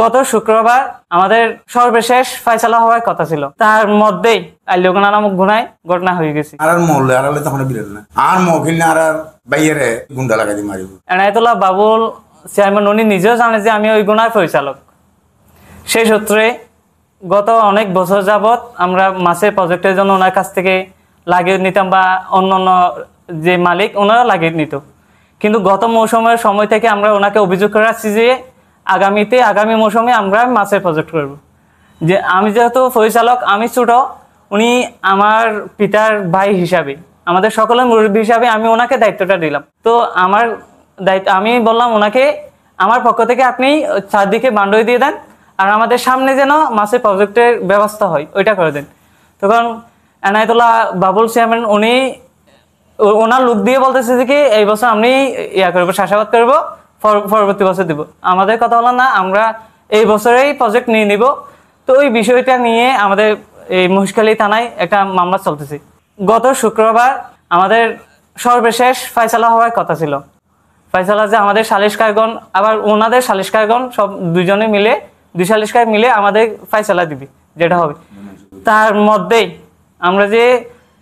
গত শুক্রবার আমাদের সর্বশেষ ফয়সালা হওয়ার কথা ছিল, তার মধ্যেই আল্লিগোনা নামক গুনায় ঘটনা হয়ে গেছে। আর মরলে আর তখন বিরল না আর মকিল না আর বাইরে গুন্ডা লাগাই দি মারিব। এনায়েতুল্লাহ বাবুল চেয়ারম্যান উনি নিজেও জানে যে আমি ওই গুনার পরিচালক। সেই সূত্রে গত অনেক বছর যাবৎ আমরা মাছের প্রজেক্টের জন্য ওনার কাছ থেকে লাগিয়ে নিতাম বা অন্য যে মালিক ওনারা লাগিয়ে নিত। কিন্তু গত মৌসুমের সময় থেকে আমরা ওনাকে অভিযোগ করে আসছি যে আগামী মৌসুমে আমরা মাছের প্রজেক্ট করব। যে আমি যেহেতু পরিচালক, আমি ছোট, উনি আমার পিতার ভাই হিসাবে, আমাদের সকলের মুরব্বী হিসাবে আমি ওনাকে দায়িত্বটা দিলাম। তো আমার দায়িত্ব, আমি বললাম ওনাকে আমার পক্ষ থেকে আপনি চারদিকে বান্ডই দিয়ে দেন, আর আমাদের সামনে যেন মাছের প্রজেক্টের ব্যবস্থা হয় ওইটা করে দেন। তখন এনায়েতুল্লাহ বাবুল চেয়ারম্যান উনি ওনার লোক দিয়ে বলতেছে যে কি এই বছর আমি করবো, চাষাবাদ করবো, পরবর্তী বছর দিব। আমাদের কথা হলো না, আমরা এই বছরেই প্রজেক্ট নিয়ে নিব। তো ওই বিষয়টা নিয়ে আমাদের এই মহেশখালী থানায় একটা মামলা চলতেছে। গত শুক্রবার আমাদের সর্বশেষ ফয়সালা হওয়ার কথা ছিল। ফয়সালা যে আমাদের সালিশকারগণ আবার ওনাদের সালিশকারগণ সব দুই সালিশকার মিলে আমাদের ফয়সালা দিবে যেটা হবে। তার মধ্যেই আমরা যে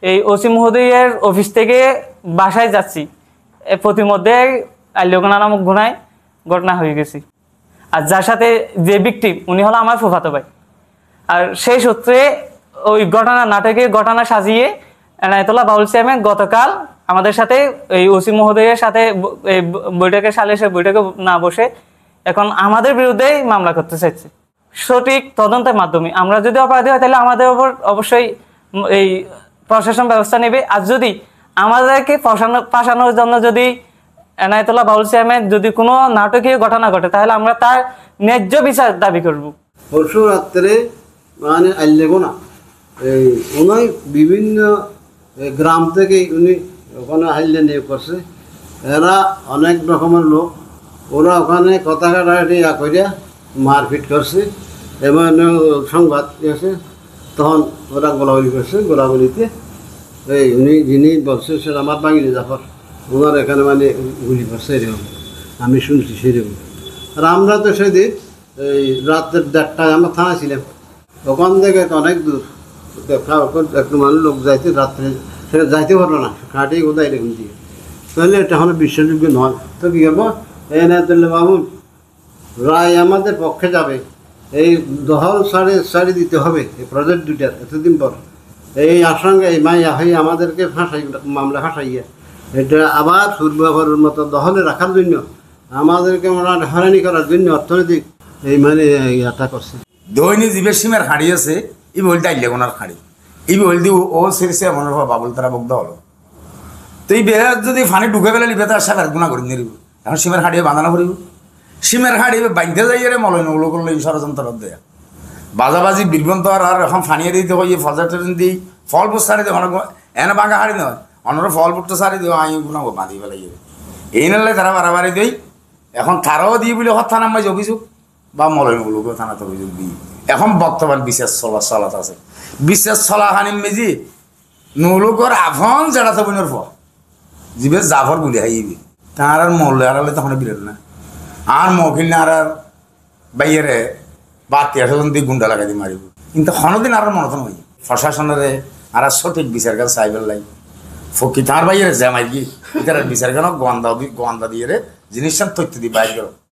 এই ওসি মহোদয়ের অফিস থেকে বাসায় যাচ্ছি, প্রতিমধ্যে আল্লিগোনা নামক গুনায় ঘটনা হয়ে গেছি। আর যার সাথে যে ভিকটিম উনি হলো আমার ফুফাতো ভাই। আর সেই সূত্রে ওই নাটকের ঘটনা সাজিয়ে এনায়েতুল্লাহ বাবুল চেয়ারম্যান গতকাল আমাদের সাথে এই ওসি মহোদয়ের সাথে সালিশের বৈঠকে না বসে এখন আমাদের বিরুদ্ধেই মামলা করতে চাইছে। সঠিক তদন্তের মাধ্যমে আমরা যদি অপরাধী হয় তাহলে আমাদের উপর অবশ্যই এই প্রশাসন ব্যবস্থা নেবে। আর যদি আমাদেরকে ফাঁসানোর জন্য যদি এনায়েতুল্লাহ বাবুল চেয়ারম্যান যদি কোনো নাটকীয় ঘটনা ঘটে তাহলে আমরা তার ন্যায্য বিচার দাবি করব। পরশু রাত্রে মানে আল্লিগোনা এই উনি বিভিন্ন গ্রাম থেকে উনি ওখানে হাইলে নিয়োগ করছে। এরা অনেক রকমের লোক, ওরা ওখানে কথা কাটাকাটি করিয়া মারপিট করছে এবং সংবাদ আছে। তখন ওরা গোলাগুলি করছে, গোলাগুলিতে এই উনি যিনি বলছে সেটা আমার বাঙালি জাফর, ওনার এখানে মানে গুলি করছে এরকম আমি শুনছি সেরকম। আর আমরা তো সেদিন এই রাতের 1:30টায় আমরা থানা ছিলাম, ওখান থেকে অনেক দূর একটু মানুষ লোক যাইতে রাত্রে সেটা যাইতে পারলো না, কাটিয়ে কোথায় এরকম দিয়ে, তাহলে এটা হলো বিশ্বাসযোগ্য নয়। তো কী করবো, এনায়েতুল্লাহ বাবুল রায় আমাদের পক্ষে যাবে, এই দহল সারি দিতে হবে এই প্রজেক্ট দুইটার এতদিন পর। এই আশঙ্কা এই মাইয়া হয়ে আমাদেরকে মামলা ফাঁসাইয়া এটা আবার পূর্বাবরের মতো দহলে রাখার জন্য আমাদেরকে হয়রানি করার জন্য অর্থনৈতিক এই মানে ইয়াটা করছে। দৈনিক জীবের সীমের হাঁড়ি আছে, এই বলতে আল্লিগোনার হাঁড়ি, এই বলতে ও সেরছে মনের বাবুল তারা বকদা হলো। তো এই বেহার যদি ফানি ঢুকে পেলে লিবে তার সাথে গুণা করে নিয়ে দিব, এখন সীমের হাঁড়িয়ে বাঁধানো করিব, সীমের হাঁড়ি বাঁধতে যাই রে মলয় নগুলো করলো এই ষড়যন্ত্র দেয়া বাজাবাজি বীরবন্ত আর এখন ফানিয়ে দিতে হয় ফজা দিই ফল পোস্ট সারি দেয় অনেক এনে বাঁকা হাঁড়ি নয় অন্যরা ফল পুটতে সারি দিও আমি গুণা বাঁধি পেলাই এই নালে তারা বাড়াবাড়ি দেই। এখন তারাও দিই বলে হত্যা নামাজ অভিযোগ বা মলয় নগুলোকেও থানাতে অভিযোগ দিই। এখন বর্তমান বিশেষ চলাত আছে, বিশেষ চলা হানি মেজি নৌলোকর আফন যেটা তো বোনের ফল জিবে জাফর বলে হাইবি তার আর মরলে আড়ালে তখন বিরল না আর মকিল না আর বাইরে বা 13 দিয়ে গুন্ডা লাগাই দিয়ে মারিব। কিন্তু কোনোদিন আর মনত নয় প্রশাসনের আর সঠিক বিচার কাজ চাইবার লাই ফকি তার বাইরে জামাই গিয়ে এটার বিচার কেন গোয়ান্দা দিয়ে জিনিসটা তথ্য দিয়ে বাইর গেল।